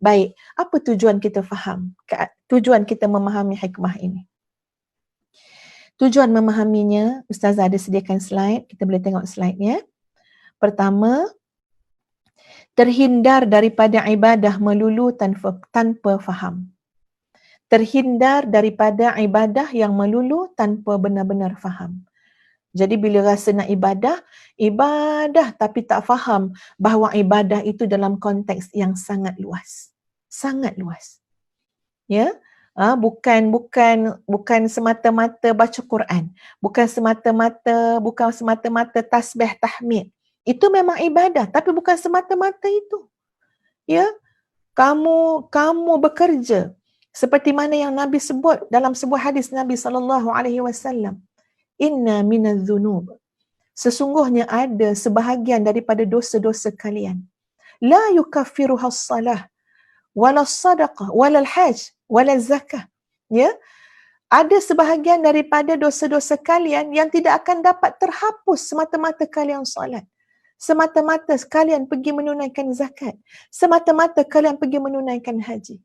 Baik, apa tujuan kita faham? Tujuan kita memahami hikmah ini. Tujuan memahaminya, Ustazah ada sediakan slide, kita boleh tengok slide-nya. Pertama, terhindar daripada ibadah melulu tanpa faham. Terhindar daripada ibadah yang melulu tanpa benar-benar faham. Jadi bila rasa nak ibadah tapi tak faham bahawa ibadah itu dalam konteks yang sangat luas. Sangat luas. Ya, bukan semata-mata baca Quran, bukan semata-mata tasbih tahmid. Itu memang ibadah tapi bukan semata-mata itu. Ya, kamu bekerja seperti mana yang Nabi sebut dalam sebuah hadis Nabi SAW. Inna minaz zunub. Sesungguhnya ada sebahagian daripada dosa-dosa kalian. La yukaffiruha as-salah wala sadaqah wala al-hajj wala zakah. Ya, ada sebahagian daripada dosa-dosa kalian yang tidak akan dapat terhapus semata-mata kalian solat, semata-mata kalian pergi menunaikan zakat, semata-mata kalian pergi menunaikan haji.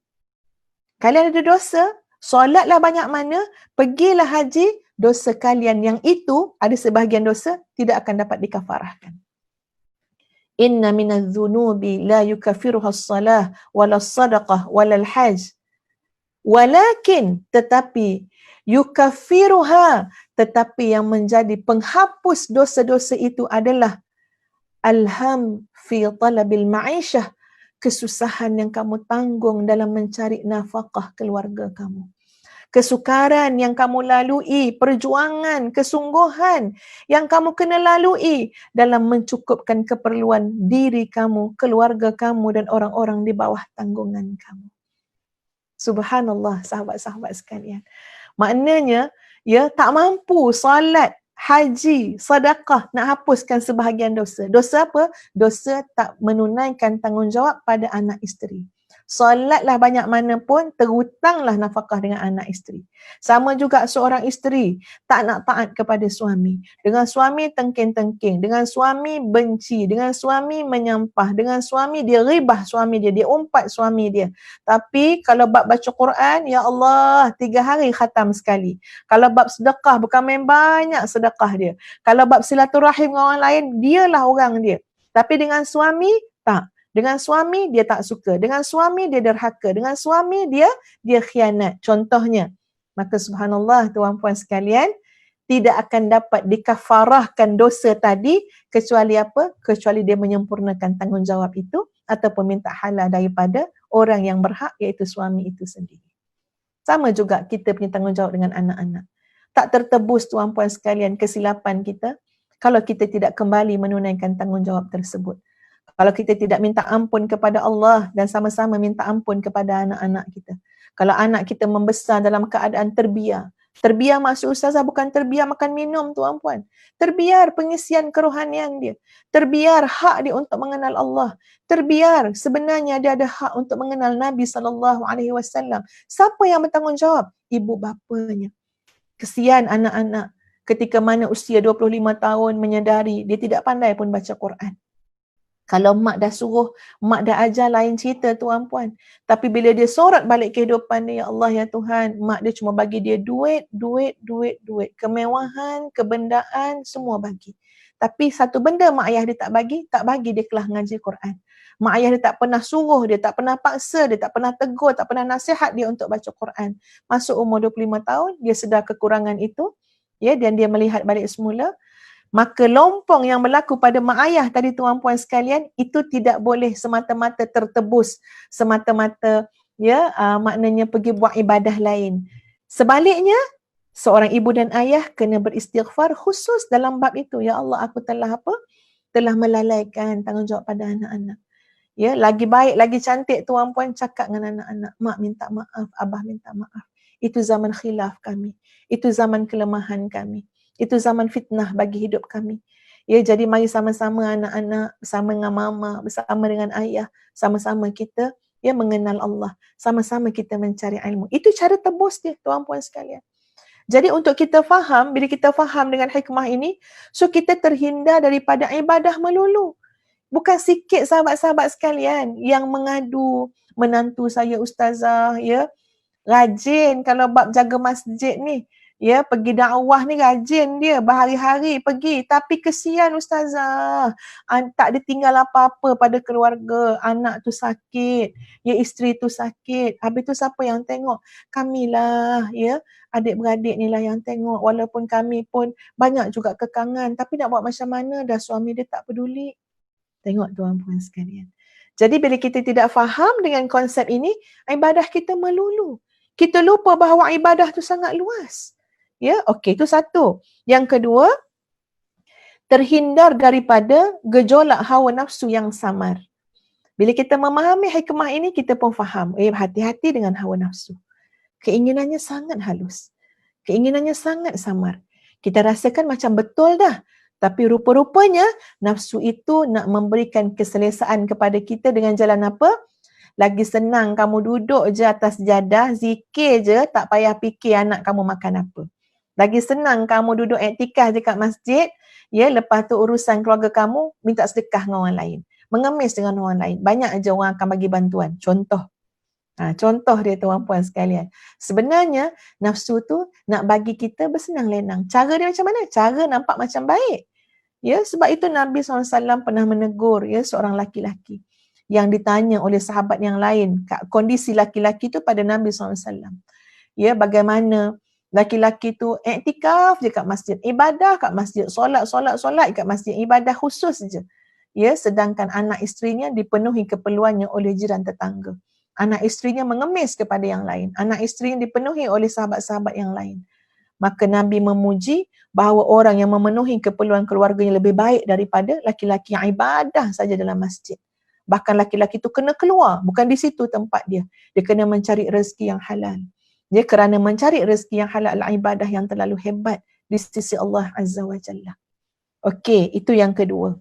Kalian ada dosa, solatlah banyak mana, pergilah haji, dosa kalian yang itu ada sebahagian dosa tidak akan dapat dikafarahkan. Inna minaz zunubi la yukaffiruha as-salah wala as-sadaqah wala al-hajj. Walakin, tetapi yukaffiruha, tetapi yang menjadi penghapus dosa-dosa itu adalah alham fi talabil ma'isyah, kesusahan yang kamu tanggung dalam mencari nafkah keluarga kamu. Kesukaran yang kamu lalui, perjuangan, kesungguhan yang kamu kena lalui dalam mencukupkan keperluan diri kamu, keluarga kamu dan orang-orang di bawah tanggungan kamu. Subhanallah, sahabat-sahabat sekalian. Maknanya, ya, tak mampu salat, haji, sedekah nak hapuskan sebahagian dosa. Dosa apa? Dosa tak menunaikan tanggungjawab pada anak isteri. Solatlah banyak mana pun, terhutanglah nafkah dengan anak isteri. Sama juga seorang isteri tak nak taat kepada suami. Dengan suami tengking-tengking, dengan suami benci, dengan suami menyampah, dengan suami dia ribah suami dia umpat suami dia. Tapi kalau bab baca Quran, ya Allah, 3 hari khatam sekali. Kalau bab sedekah, bukan main banyak sedekah dia. Kalau bab silaturahim dengan orang lain, dialah orang dia. Tapi dengan suami, tak. Dengan suami dia tak suka, dengan suami dia derhaka, dengan suami dia khianat. Contohnya, maka subhanallah tuan-puan sekalian, tidak akan dapat dikafarahkan dosa tadi kecuali apa? Kecuali dia menyempurnakan tanggungjawab itu ataupun minta halal daripada orang yang berhak, iaitu suami itu sendiri. Sama juga kita punya tanggungjawab dengan anak-anak. Tak tertebus tuan-puan sekalian kesilapan kita kalau kita tidak kembali menunaikan tanggungjawab tersebut. Kalau kita tidak minta ampun kepada Allah dan sama-sama minta ampun kepada anak-anak kita. Kalau anak kita membesar dalam keadaan terbiar. Terbiar maksud Ustazah bukan terbiar makan minum tuan-puan. Terbiar pengisian kerohanian dia. Terbiar hak dia untuk mengenal Allah. Terbiar sebenarnya dia ada hak untuk mengenal Nabi SAW. Siapa yang bertanggungjawab? Ibu bapanya. Kesian anak-anak ketika mana usia 25 tahun menyedari dia tidak pandai pun baca Quran. Kalau mak dah suruh, mak dah ajar lain cerita tuan-puan. Tapi bila dia sorot balik kehidupan dia, ya Allah ya Tuhan, mak dia cuma bagi dia duit. Kemewahan, kebendaan, semua bagi. Tapi satu benda mak ayah dia tak bagi dia kelas ngaji Quran. Mak ayah dia tak pernah suruh, dia tak pernah paksa, dia tak pernah tegur, tak pernah nasihat dia untuk baca Quran. Masuk umur 25 tahun, dia sedar kekurangan itu, ya, dan dia melihat balik semula. Maka lompong yang berlaku pada mak ayah tadi tuan-puan sekalian, itu tidak boleh semata-mata tertebus, semata-mata ya maknanya pergi buat ibadah lain. Sebaliknya, seorang ibu dan ayah kena beristighfar khusus dalam bab itu. Ya Allah, aku telah melalaikan tanggungjawab pada anak-anak. Ya, lagi baik, lagi cantik tuan-puan cakap dengan anak-anak, mak minta maaf, abah minta maaf. Itu zaman khilaf kami. Itu zaman kelemahan kami. Itu zaman fitnah bagi hidup kami. Ya, jadi mari sama-sama anak-anak, bersama dengan mama, bersama dengan ayah, sama-sama kita ya mengenal Allah, sama-sama kita mencari ilmu. Itu cara tebus dia, tuan-puan sekalian. Jadi untuk kita faham, bila kita faham dengan hikmah ini, so kita terhindar daripada ibadah melulu. Bukan sikit sahabat-sahabat sekalian yang mengadu, menantu saya ustazah, ya, rajin kalau bab jaga masjid ni. Ya, pergi dakwah ni rajin dia, berhari-hari pergi. Tapi kesian ustazah, tak ditinggal apa-apa pada keluarga. Anak tu sakit, ya, isteri tu sakit. Habis tu siapa yang tengok? Kamilah, ya, adik-beradik ni lah yang tengok. Walaupun kami pun banyak juga kekangan. Tapi nak buat macam mana, dah suami dia tak peduli. Tengok tuan-puan sekalian. Jadi bila kita tidak faham dengan konsep ini, ibadah kita melulu. Kita lupa bahawa ibadah tu sangat luas. Ya, okey, itu satu. Yang kedua, terhindar daripada gejolak hawa nafsu yang samar. Bila kita memahami hikmah ini, kita pun faham. Hati-hati dengan hawa nafsu. Keinginannya sangat halus. Keinginannya sangat samar. Kita rasakan macam betul dah. Tapi rupa-rupanya nafsu itu nak memberikan keselesaan kepada kita dengan jalan apa? Lagi senang kamu duduk je atas jadah, zikir je, tak payah fikir anak kamu makan apa. Lagi senang kamu duduk iktikaf je kat masjid, ya, lepas tu urusan keluarga kamu, minta sedekah dengan orang lain. Mengemis dengan orang lain. Banyak je orang akan bagi bantuan. Contoh. Contoh dia tuan-puan sekalian. Sebenarnya nafsu tu nak bagi kita bersenang lenang. Cara dia macam mana? Cara nampak macam baik. Ya, sebab itu Nabi SAW pernah menegur, ya, seorang laki-laki yang ditanya oleh sahabat yang lain kondisi laki-laki tu pada Nabi SAW. Ya, bagaimana laki-laki tu iktikaf je kat masjid, ibadah kat masjid, solat kat masjid, ibadah khusus je. Ya, sedangkan anak isterinya dipenuhi keperluannya oleh jiran tetangga. Anak isterinya mengemis kepada yang lain. Anak isterinya dipenuhi oleh sahabat-sahabat yang lain. Maka Nabi memuji bahawa orang yang memenuhi keperluan keluarganya lebih baik daripada laki-laki yang ibadah saja dalam masjid. Bahkan laki-laki itu kena keluar, bukan di situ tempat dia. Dia kena mencari rezeki yang halal. Dia kerana mencari rezeki yang halal adalah ibadah yang terlalu hebat di sisi Allah Azza wa Jalla. Okey, itu yang kedua.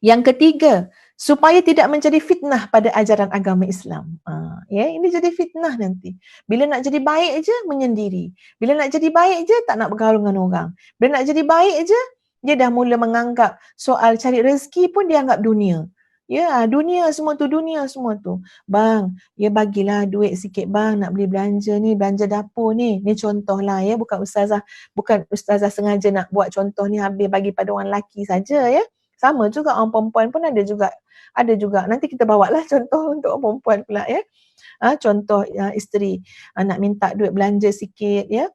Yang ketiga, supaya tidak menjadi fitnah pada ajaran agama Islam. Ya, ini jadi fitnah nanti. Bila nak jadi baik je, menyendiri. Bila nak jadi baik je, tak nak bergaul dengan orang. Bila nak jadi baik je, dia dah mula menganggap soal cari rezeki pun dia anggap dunia. Ya, dunia semua tu. Bang, ya bagilah duit sikit bang, nak beli belanja ni, belanja dapur ni. Ni contohlah ya, bukan ustazah sengaja nak buat contoh ni habis bagi pada orang lelaki saja ya. Sama juga orang perempuan pun ada juga. Nanti kita bawa lah contoh untuk orang perempuan pula ya. Contoh isteri nak minta duit belanja sikit ya.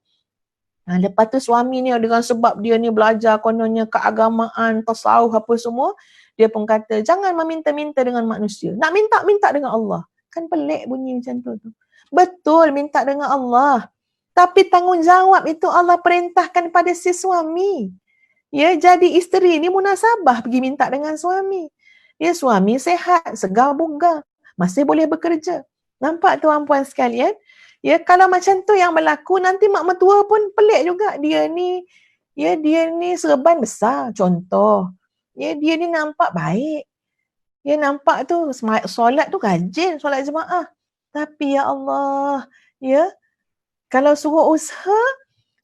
Lepas tu suami ni dengan sebab dia ni belajar kononnya keagamaan, tasawuf apa semua, dia pun kata jangan meminta-minta dengan manusia. Nak minta dengan Allah. Kan pelik bunyi macam tu. Betul minta dengan Allah. Tapi tanggungjawab itu Allah perintahkan pada si suami. Ya, jadi isteri ni munasabah pergi minta dengan suami. Ya, suami sehat, segar bugar, masih boleh bekerja. Nampak tuan-puan sekalian? Ya, kalau macam tu yang berlaku, nanti mak mertua pun pelik juga. Dia ni serban besar, contoh. Ya, dia ni nampak baik. Ya, nampak tu solat tu rajin, solat jemaah. Tapi ya Allah, ya, kalau suruh usaha,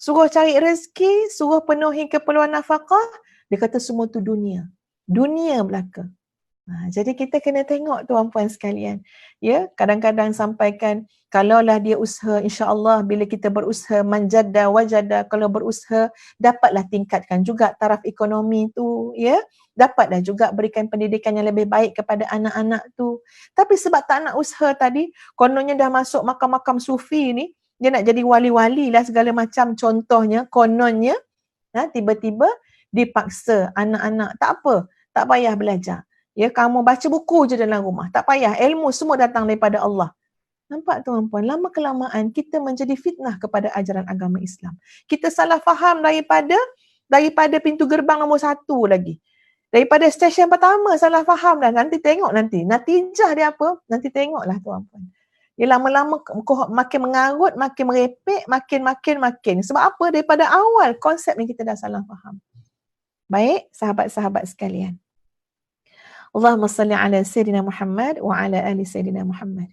suruh cari rezeki, suruh penuhi keperluan nafkah, dia kata semua tu dunia. Dunia belaka. Jadi kita kena tengok tuan-puan sekalian. Ya, kadang-kadang sampaikan kalaulah dia usaha, insya-Allah bila kita berusaha manjadda wajada, kalau berusaha dapatlah tingkatkan juga taraf ekonomi tu, ya. Dapatlah juga berikan pendidikan yang lebih baik kepada anak-anak tu. Tapi sebab tak nak usaha tadi, kononnya dah masuk makam-makam sufi ni, dia nak jadi wali-wali lah segala macam contohnya, kononnya, tiba-tiba dipaksa anak-anak, tak apa, tak payah belajar. Ya, kamu baca buku je dalam rumah. Tak payah. Ilmu semua datang daripada Allah. Nampak tuan-puan? Lama-kelamaan kita menjadi fitnah kepada ajaran agama Islam. Kita salah faham daripada pintu gerbang nombor 1 lagi. Daripada stesen pertama salah faham dah. Nanti tengok nanti. Natijah dia apa? Nanti tengoklah tuan-puan. Ya, lama-lama makin mengarut, makin merepek, makin. Sebab apa? Daripada awal konsep ni kita dah salah faham. Baik, sahabat-sahabat sekalian. Allahumma salli ala Sayyidina Muhammad wa ala ali Sayyidina Muhammad.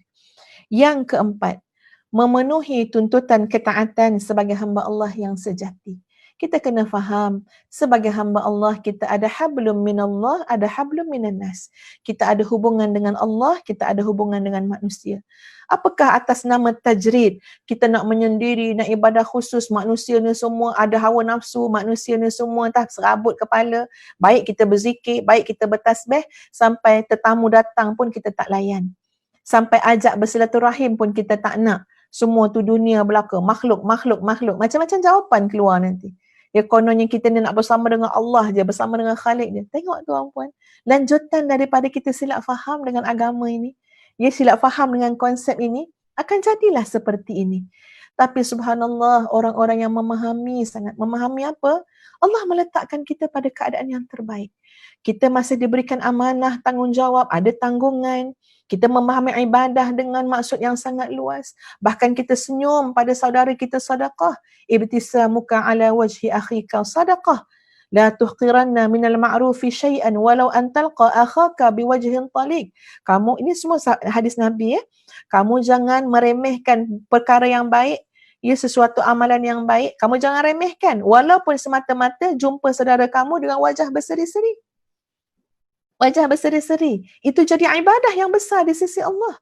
Yang keempat, memenuhi tuntutan ketaatan sebagai hamba Allah yang sejati. Kita kena faham, sebagai hamba Allah, kita ada hablum minallah, ada hablum minan nas. Kita ada hubungan dengan Allah, kita ada hubungan dengan manusia. Apakah atas nama tajrid, kita nak menyendiri, nak ibadah khusus, manusia ni semua ada hawa nafsu, manusia ni semua entah serabut kepala, baik kita berzikir, baik kita bertasbih, sampai tetamu datang pun kita tak layan. Sampai ajak bersilaturahim pun kita tak nak. Semua tu dunia belaka, makhluk. Macam-macam jawapan keluar nanti. Ya kononnya kita ni nak bersama dengan Allah je, bersama dengan Khalik je. Tengok tuan-puan, lanjutan daripada kita silap faham dengan agama ini, ya silap faham dengan konsep ini, akan jadilah seperti ini. Tapi subhanallah, orang-orang yang memahami sangat, memahami apa? Allah meletakkan kita pada keadaan yang terbaik. Kita masih diberikan amanah, tanggungjawab, ada tanggungan. Kita memahami ibadah dengan maksud yang sangat luas. Bahkan kita senyum pada saudara kita sedekah. Ibtisamuka ala wajhi akhika sadaqah. La tuhqiranna minal ma'rufi syai'an walau an talqa akhaka biwajhin taliq. Kamu, ini semua hadis Nabi ya. Kamu jangan meremehkan perkara yang baik, ya sesuatu amalan yang baik. Kamu jangan remehkan walaupun semata-mata jumpa saudara kamu dengan wajah berseri-seri. Wajah berseri-seri. Itu jadi ibadah yang besar di sisi Allah.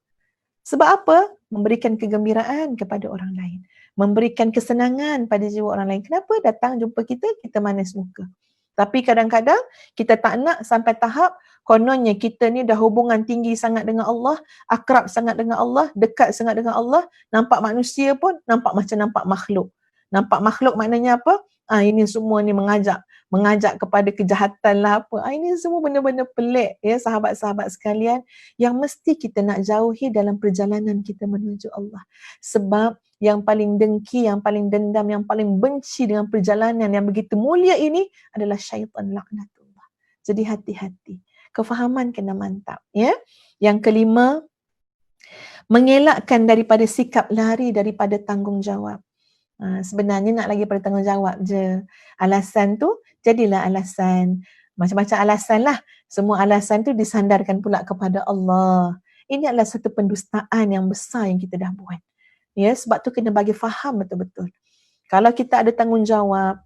Sebab apa? Memberikan kegembiraan kepada orang lain. Memberikan kesenangan pada jiwa orang lain. Kenapa? Datang jumpa kita, kita manis muka. Tapi kadang-kadang kita tak nak sampai tahap kononnya kita ni dah hubungan tinggi sangat dengan Allah, akrab sangat dengan Allah, dekat sangat dengan Allah, nampak manusia pun nampak macam nampak makhluk. Nampak makhluk maknanya apa? Ini semua ni mengajak kepada kejahatan lah apa. Ini semua benda-benda pelik ya sahabat-sahabat sekalian yang mesti kita nak jauhi dalam perjalanan kita menuju Allah. Sebab yang paling dengki, yang paling dendam, yang paling benci dengan perjalanan yang begitu mulia ini adalah syaitan laknatullah. Jadi hati-hati. Kefahaman kena mantap ya. Yang kelima, mengelakkan daripada sikap lari daripada tanggungjawab. Sebenarnya nak lagi pada tanggungjawab je. Alasan tu jadilah alasan. Macam-macam alasan lah. Semua alasan tu disandarkan pula kepada Allah. Ini adalah satu pendustaan yang besar yang kita dah buat. Ya, sebab tu kena bagi faham betul-betul. Kalau kita ada tanggungjawab,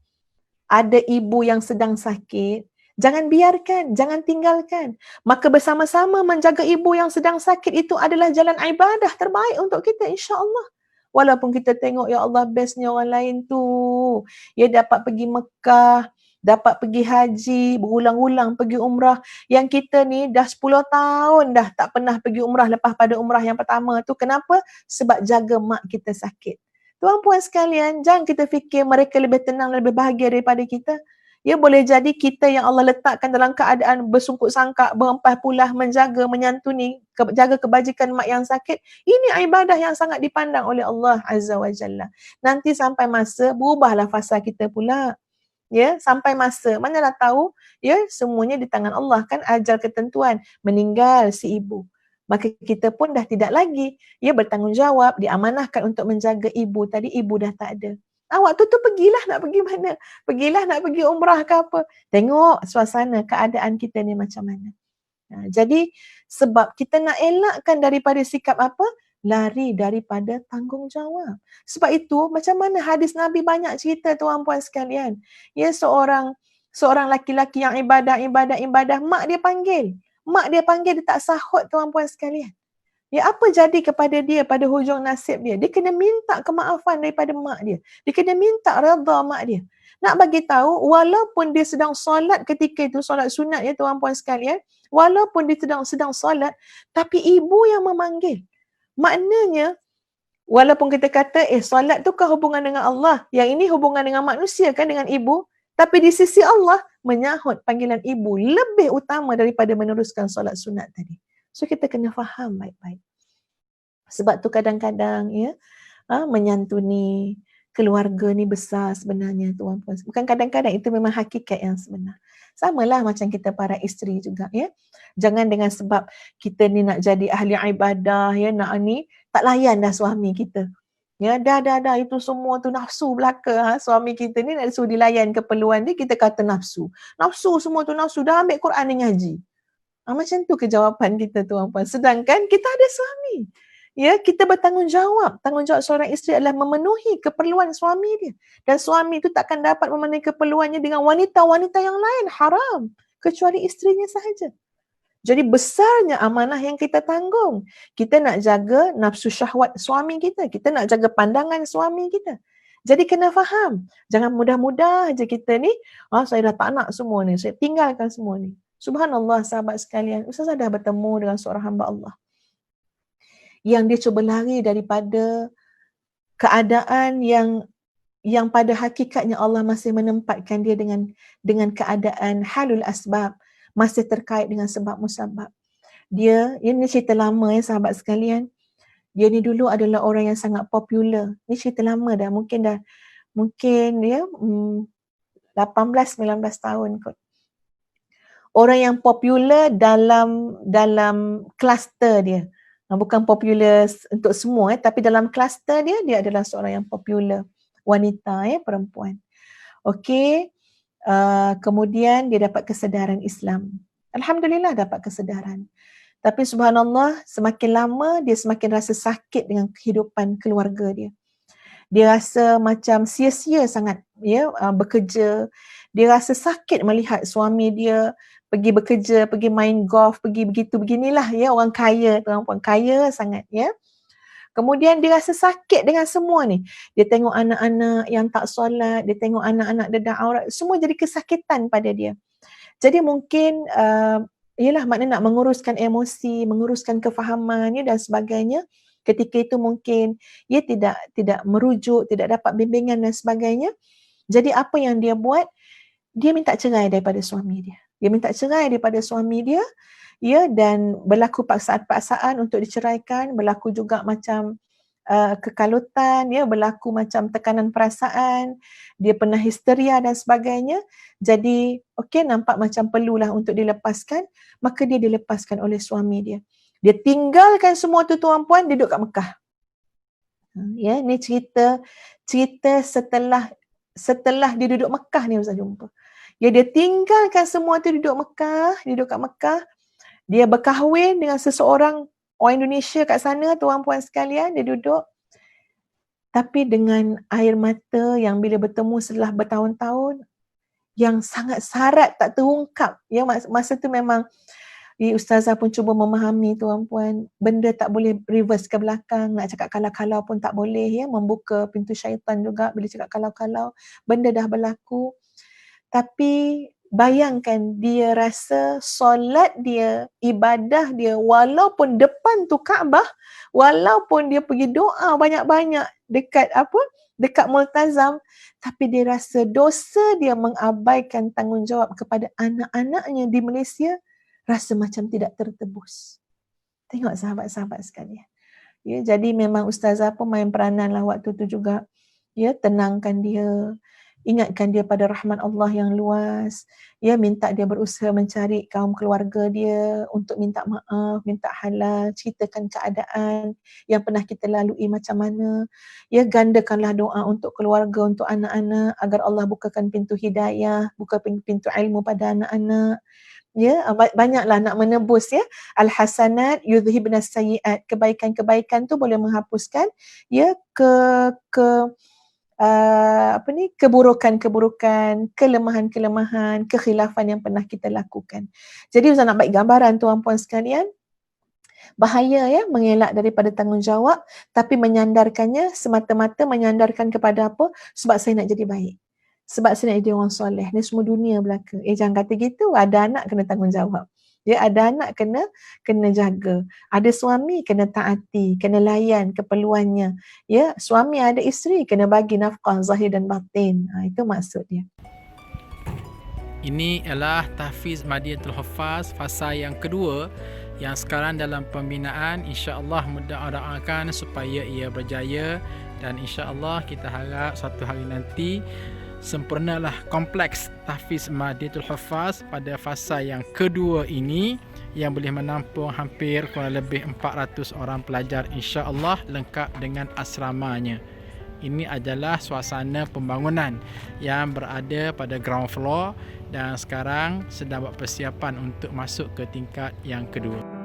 ada ibu yang sedang sakit, jangan biarkan, jangan tinggalkan. Maka bersama-sama menjaga ibu yang sedang sakit itu adalah jalan ibadah terbaik untuk kita insya-Allah. Walaupun kita tengok ya Allah bestnya orang lain tu, ya dapat pergi Mekah, dapat pergi haji, berulang-ulang pergi umrah. Yang kita ni dah 10 tahun dah tak pernah pergi umrah lepas pada umrah yang pertama tu. Kenapa? Sebab jaga mak kita sakit. Tuan-puan sekalian, jangan kita fikir mereka lebih tenang, lebih bahagia daripada kita. Ya boleh jadi kita yang Allah letakkan dalam keadaan bersungkuk sangkak, berempah pulah, menjaga, menyantuni, jaga kebajikan mak yang sakit. Ini ibadah yang sangat dipandang oleh Allah Azza wa Jalla. Nanti sampai masa berubahlah fasa kita pula. Ya, sampai masa manalah tahu ya semuanya di tangan Allah kan ajal ketentuan meninggal si ibu. Maka kita pun dah tidak lagi ya bertanggungjawab, diamanahkan untuk menjaga ibu. Tadi ibu dah tak ada. Waktu tu pergilah nak pergi mana? Pergilah nak pergi umrah ke apa? Tengok suasana keadaan kita ni macam mana. Jadi sebab kita nak elakkan daripada sikap apa? Lari daripada tanggungjawab. Sebab itu macam mana hadis Nabi banyak cerita tuan-puan sekalian. Ya seorang laki-laki yang ibadah, mak dia panggil. Mak dia panggil, dia tak sahut tuan-puan sekalian. Ya apa jadi kepada dia pada hujung nasib dia? Dia kena minta kemaafan daripada mak dia. Dia kena minta redha mak dia. Nak bagi tahu walaupun dia sedang solat ketika itu, solat sunat ya tuan-puan sekalian, walaupun dia sedang solat, tapi ibu yang memanggil. Maknanya walaupun kita kata solat tu kan hubungan dengan Allah, yang ini hubungan dengan manusia kan, dengan ibu, tapi di sisi Allah menyahut panggilan ibu lebih utama daripada meneruskan solat sunat tadi. So kita kena faham baik-baik. Sebab tu kadang-kadang ya menyantuni keluarga ni besar sebenarnya tuan-puan. Bukan kadang-kadang, itu memang hakikat yang sebenar. Samalah macam kita para isteri juga ya. Jangan dengan sebab kita ni nak jadi ahli ibadah ya, nak ni tak layan dah suami kita. Ya dah itu semua tu nafsu belaka. Suami kita ni nak suruh dilayan keperluan dia, kita kata nafsu. Nafsu semua tu nafsu, dah ambil Quran ni ngaji. Macam tu kejawapan kita tuan-puan. Sedangkan kita ada suami. Ya, kita bertanggungjawab. Tanggungjawab seorang isteri adalah memenuhi keperluan suami dia. Dan suami itu takkan dapat memenuhi keperluannya dengan wanita-wanita yang lain. Haram. Kecuali isterinya sahaja. Jadi besarnya amanah yang kita tanggung. Kita nak jaga nafsu syahwat suami kita. Kita nak jaga pandangan suami kita. Jadi kena faham. Jangan mudah-mudah je kita ni, saya dah tak nak semua ni. Saya tinggalkan semua ni. Subhanallah sahabat sekalian. Ustazah dah bertemu dengan seorang hamba Allah yang dia cuba lari daripada keadaan yang pada hakikatnya Allah masih menempatkan dia dengan keadaan halul asbab, masih terkait dengan sebab musabab. Dia, ini cerita lama ya sahabat sekalian. Dia ni dulu adalah orang yang sangat popular. Ni cerita lama dah, mungkin ya 18-19 tahun kot. Orang yang popular dalam kluster dia. Bukan popular untuk semua, tapi dalam kluster dia adalah seorang yang popular. Wanita, perempuan. Okey, kemudian dia dapat kesedaran Islam. Alhamdulillah dapat kesedaran. Tapi subhanallah, semakin lama dia semakin rasa sakit dengan kehidupan keluarga dia. Dia rasa macam sia-sia sangat bekerja. Dia rasa sakit melihat suami dia pergi bekerja, pergi main golf, pergi beginilah orang kaya, perempuan kaya sangat Kemudian dia rasa sakit dengan semua ni. Dia tengok anak-anak yang tak solat, dia tengok anak-anak dedah aurat, semua jadi kesakitan pada dia. Jadi mungkin makna nak menguruskan emosi, menguruskan kefahaman dan sebagainya. Ketika itu mungkin ia tidak merujuk, tidak dapat bimbingan dan sebagainya. Jadi apa yang dia buat? Dia minta cerai daripada suami dia. Dia minta cerai daripada suami dia, dan berlaku paksaan-paksaan untuk diceraikan, berlaku juga macam kekalutan, berlaku macam tekanan perasaan, dia pernah histeria dan sebagainya. Jadi, nampak macam perlulah untuk dilepaskan, maka dia dilepaskan oleh suami dia. Dia tinggalkan semua tu tuan-puan, dia duduk kat Mekah. Ni cerita setelah dia duduk Mekah ni Ustaz jumpa. Dia tinggalkan semua tu duduk Mekah, dia duduk kat Mekah. Dia berkahwin dengan seseorang orang Indonesia kat sana, tuan-puan sekalian, dia duduk. Tapi dengan air mata yang bila bertemu setelah bertahun-tahun, yang sangat sarat tak terungkap. Masa tu memang Ustazah pun cuba memahami tuan-puan, benda tak boleh reverse ke belakang, nak cakap kalau-kalau pun tak boleh, membuka pintu syaitan juga bila cakap kalau-kalau, benda dah berlaku. Tapi bayangkan dia rasa solat dia, ibadah dia, walaupun depan tu Kaabah, walaupun dia pergi doa banyak-banyak dekat multazam, tapi dia rasa dosa dia mengabaikan tanggungjawab kepada anak-anaknya di Malaysia, rasa macam tidak tertebus. Tengok sahabat-sahabat sekalian. Jadi memang Ustazah pun main peranan lah waktu tu juga. Tenangkan dia, ingatkan dia pada rahmat Allah yang luas, minta dia berusaha mencari kaum keluarga dia untuk minta maaf, minta halal, ceritakan keadaan yang pernah kita lalui macam mana. Gandakanlah doa untuk keluarga, untuk anak-anak agar Allah bukakan pintu hidayah, buka pintu ilmu pada anak-anak. Banyaklah nak menebus al-hasanat yudhibnas sayyiat, kebaikan-kebaikan tu boleh menghapuskan keburukan-keburukan, kelemahan-kelemahan, kekhilafan yang pernah kita lakukan. Jadi Ustaz nak bagi gambaran tuan-puan sekalian, bahaya mengelak daripada tanggungjawab, tapi menyandarkannya semata-mata menyandarkan kepada apa? Sebab saya nak jadi baik. Sebab saya nak jadi orang soleh. Ni semua dunia belaka. Jangan kata gitu, ada anak kena tanggungjawab. Ada anak kena jaga. Ada suami kena taati, kena layan keperluannya. Suami ada isteri kena bagi nafkah zahir dan batin. Itu maksud dia. Ini ialah Tahfiz Madinatul Huffaz fasa yang kedua yang sekarang dalam pembinaan. InsyaAllah doakan supaya ia berjaya, dan insyaAllah kita harap satu hari nanti sempurnalah kompleks Tahfiz Madinatul Huffaz pada fasa yang kedua ini, yang boleh menampung hampir kurang lebih 400 orang pelajar insya-Allah, lengkap dengan asramanya. Ini adalah suasana pembangunan yang berada pada ground floor dan sekarang sedang buat persiapan untuk masuk ke tingkat yang kedua.